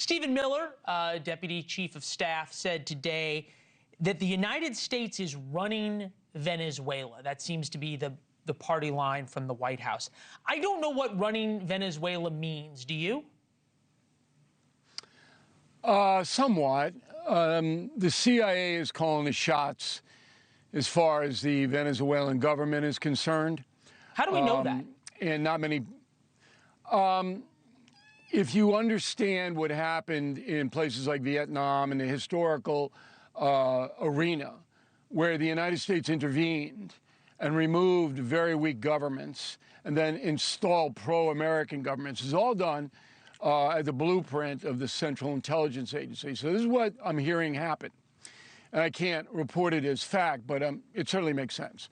Stephen Miller, Deputy Chief of Staff, said today that the United States is running Venezuela. That seems to be the party line from the White House. I don't know what running Venezuela means. Do you? Somewhat. The CIA is calling the shots as far as the Venezuelan government is concerned. How do we know that? And not many. If you understand what happened in places like Vietnam and the historical arena where the United States intervened and removed very weak governments and then installed pro-American governments, it's all done as a blueprint of the Central Intelligence Agency. So this is what I'm hearing happen. And I can't report it as fact, but it certainly makes sense.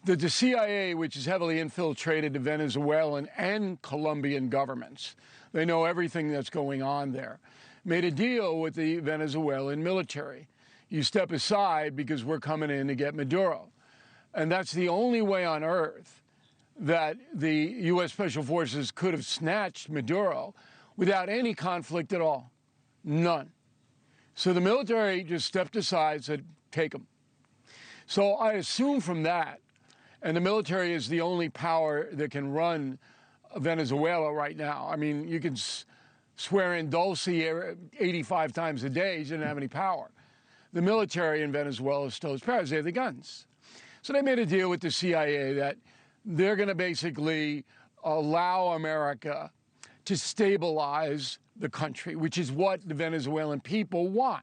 The CIA, which is heavily infiltrated the Venezuelan and Colombian governments, they know everything that's going on there, made a deal with the Venezuelan military. You step aside because we're coming in to get Maduro. And that's the only way on earth that the U.S. Special Forces could have snatched Maduro without any conflict at all. None. So the military just stepped aside, said, take them. So I assume from that, and the military is the only power that can run Venezuela right now. I mean, you can swear in Dulce 85 times a day. He didn't have any power. The military in Venezuela still has power. They have the guns. So they made a deal with the CIA that they're going to basically allow America to stabilize the country, which is what the Venezuelan people want.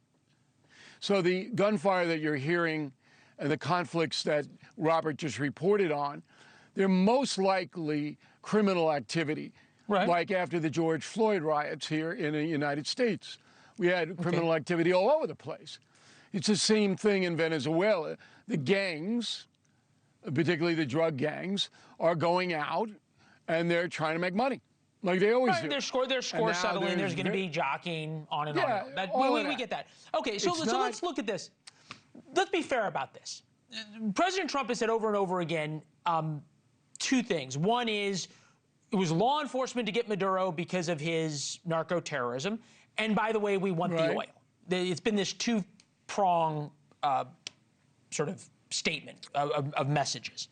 So the gunfire that you're hearing and the conflicts that Robert just reported on, they're most likely criminal activity, right? Like after the George Floyd riots here in the United States. We had criminal activity all over the place. It's the same thing in Venezuela. The gangs, particularly the drug gangs, are going out and they're trying to make money, like they always do. They're score settling. There's going to be jockeying on and on. We get that. Okay, so let's look at this. Let's be fair about this. President Trump has said over and over again two things. One is it was law enforcement to get Maduro because of his narco-terrorism. And by the way, we want the oil. It's been this two-prong sort of statement of messages.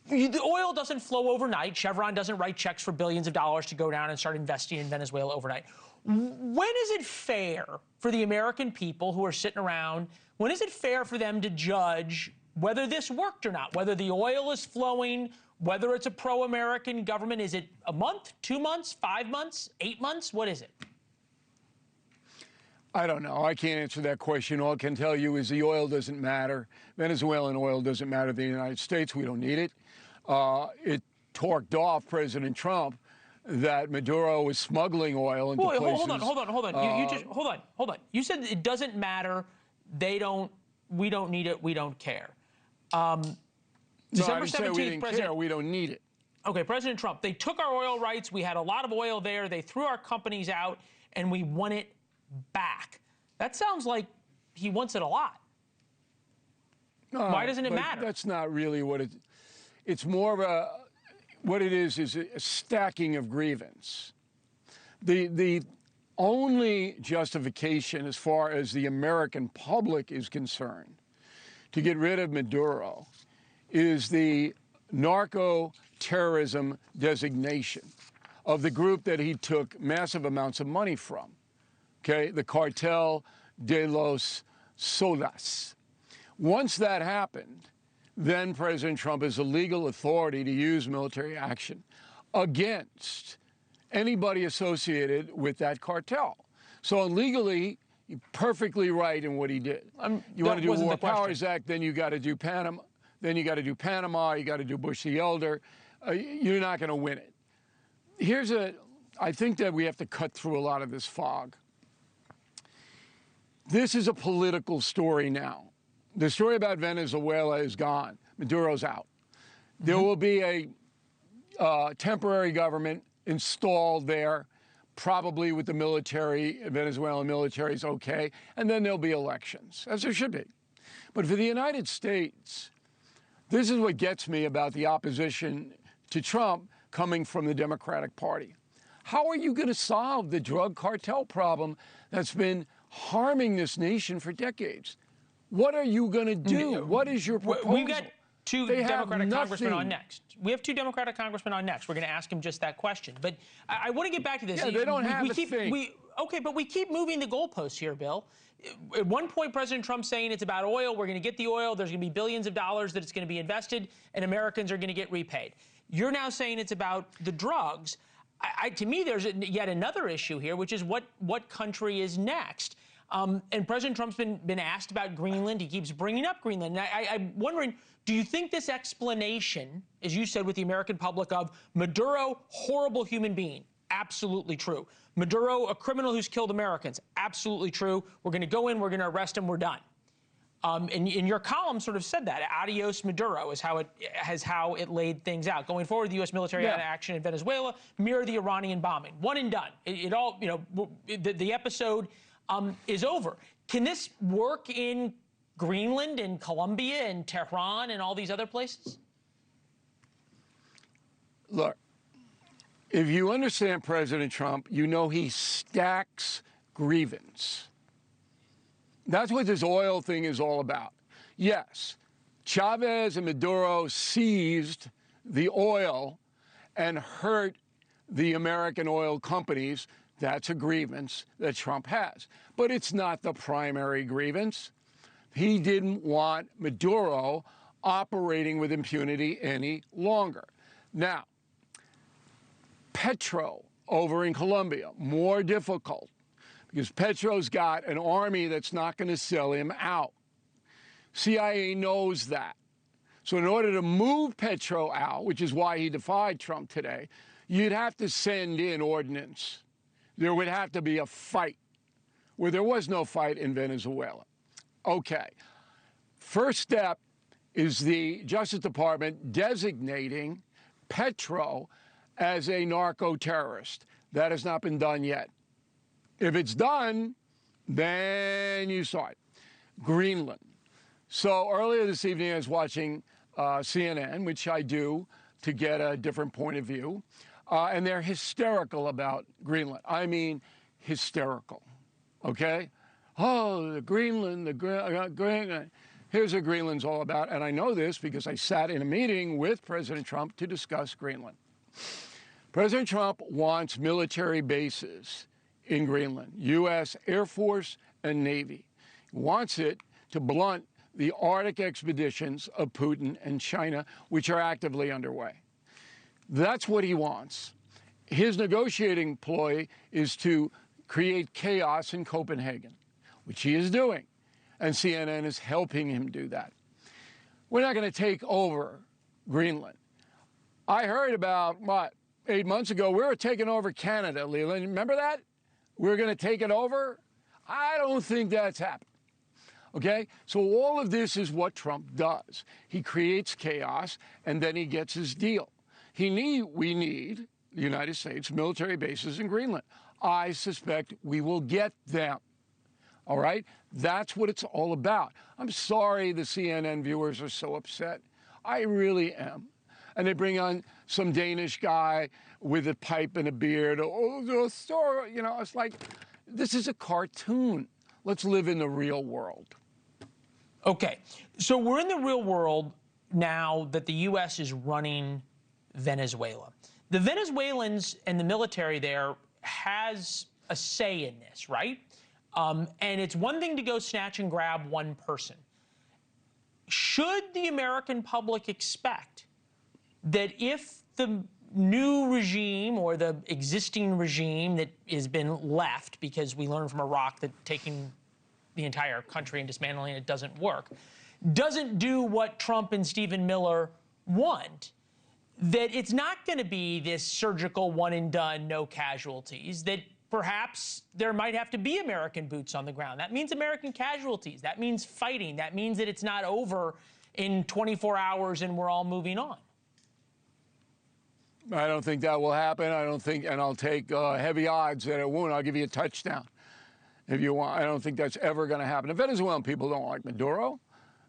The oil doesn't flow overnight. Chevron doesn't write checks for billions of dollars to go down and start investing in Venezuela overnight. When is it fair for the American people who are sitting around, when is it fair for them to judge whether this worked or not, whether the oil is flowing, whether it's a pro-American government? Is it a month, 2 months, 5 months, 8 months? What is it? I don't know. I can't answer that question. All I can tell you is the oil doesn't matter. Venezuelan oil doesn't matter to the United States. We don't need it. It torqued off President Trump that Maduro was smuggling oil into places. Hold on. You just hold on. You said it doesn't matter. We don't need it. We don't care. December 17th, we didn't care. We don't need it. Okay, President Trump, they took our oil rights. We had a lot of oil there. They threw our companies out, and we want it back. That sounds like he wants it a lot. Why doesn't it matter? That's not really what it's more of what it is a stacking of grievance. The only justification as far as the American public is concerned to get rid of Maduro is the narco-terrorism designation of the group that he took massive amounts of money from, the Cartel de los Solas. Once that happened, then President Trump has a legal authority to use military action against anybody associated with that cartel. So legally, you're perfectly right in what he did. You want to do War Powers Act, then you got to do Panama. Then you got to do Panama. You got to do Bush the Elder. You're not going to win it. I think that we have to cut through a lot of this fog. This is a political story now. The story about Venezuela is gone. Maduro's out. There will be a temporary government installed there, probably with the military. Venezuelan military is okay. And then there'll be elections, as there should be. But for the United States, this is what gets me about the opposition to Trump coming from the Democratic Party. How are you going to solve the drug cartel problem that's been harming this nation for decades? What are you going to do? What is your proposal? We've got two Democratic congressmen on next. We have two Democratic congressmen on next. We're going to ask them just that question. But I want to get back to this. Yeah, they don't have a thing. Okay, but we keep moving the goalposts here, Bill. At one point, President Trump's saying it's about oil. We're going to get the oil. There's going to be billions of dollars that it's going to be invested, and Americans are going to get repaid. You're now saying it's about the drugs. To me, there's yet another issue here, which is what country is next. And President Trump's been asked about Greenland. He keeps bringing up Greenland. And I'm wondering, do you think this explanation, as you said with the American public, of Maduro, horrible human being, absolutely true. Maduro, a criminal who's killed Americans, absolutely true. We're going to go in, we're going to arrest him, we're done. And your column sort of said that. Adios Maduro is how it laid things out. Going forward, the U.S. military action in Venezuela mirror the Iranian bombing. One and done. It all, you know, the episode is over. Can this work in Greenland and Colombia and Tehran and all these other places? Look, if you understand President Trump, you know he stacks grievance. That's what this oil thing is all about. Yes, Chavez and Maduro seized the oil and hurt the American oil companies. That's a grievance that Trump has. But it's not the primary grievance. He didn't want Maduro operating with impunity any longer. Now, Petro over in Colombia, more difficult, because Petro's got an army that's not going to sell him out. CIA knows that. So in order to move Petro out, which is why he defied Trump today, you'd have to send in ordnance. There would have to be a fight, where there was no fight in Venezuela. Okay. First step is the Justice Department designating Petro as a narco-terrorist. That has not been done yet. If it's done, then you start. Greenland. So earlier this evening, I was watching CNN, which I do to get a different point of view, and they're hysterical about Greenland. I mean, hysterical, okay? Oh, the Greenland, Greenland. Here's what Greenland's all about, and I know this because I sat in a meeting with President Trump to discuss Greenland. President Trump wants military bases in Greenland, U.S. Air Force and Navy. He wants it to blunt the Arctic expeditions of Putin and China, which are actively underway. That's what he wants. His negotiating ploy is to create chaos in Copenhagen, which he is doing, and CNN is helping him do that. We're not going to take over Greenland. I heard about, 8 months ago, we were taking over Canada, Leland. Remember that? We were going to take it over? I don't think that's happened. Okay? So all of this is what Trump does. He creates chaos, and then he gets his deal. We need, the United States, military bases in Greenland. I suspect we will get them. All right? That's what it's all about. I'm sorry the CNN viewers are so upset. I really am. And they bring on some Danish guy with a pipe and a beard. Oh, the story, you know, it's like, this is a cartoon. Let's live in the real world. Okay, so we're in the real world now that the U.S. is running Venezuela. The Venezuelans and the military there has a say in this, right? And it's one thing to go snatch and grab one person. Should the American public expect that if the new regime or the existing regime that has been left, because we learned from Iraq that taking the entire country and dismantling it doesn't work, doesn't do what Trump and Stephen Miller want, that it's not going to be this surgical one and done, no casualties, that perhaps there might have to be American boots on the ground. That means American casualties. That means fighting. That means that it's not over in 24 hours and we're all moving on. I don't think that will happen. I don't think, and I'll take heavy odds that it won't. I'll give you a touchdown if you want. I don't think that's ever going to happen. The Venezuelan people don't like Maduro.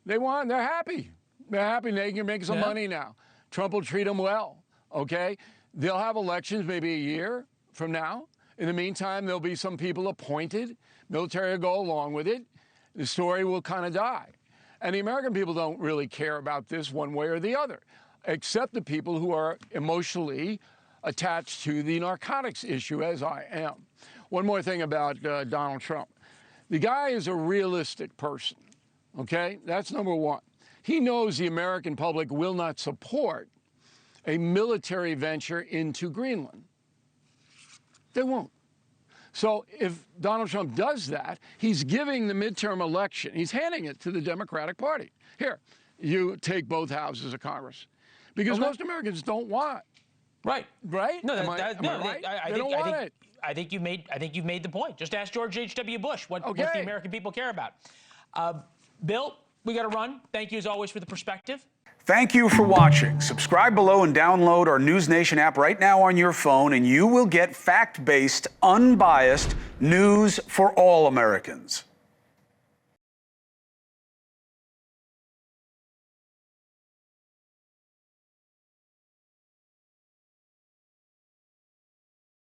They're happy. They're happy they can make some money now. Trump will treat them well, okay? They'll have elections maybe a year from now. In the meantime, there'll be some people appointed. Military will go along with it. The story will kind of die. And the American people don't really care about this one way or the other, except the people who are emotionally attached to the narcotics issue, as I am. One more thing about Donald Trump. The guy is a realistic person, okay? That's number one. He knows the American public will not support a military venture into Greenland. They won't. So if Donald Trump does that, he's giving the midterm election, he's handing it to the Democratic Party. Here, you take both houses of Congress. Because most Americans don't want it. Right. Right? No, am I right? They don't want it. I think you've made the point. Just ask George H.W. Bush what the American people care about. Bill, we got to run. Thank you, as always, for the perspective. Thank you for watching. Subscribe below and download our NewsNation app right now on your phone, and you will get fact-based, unbiased news for all Americans.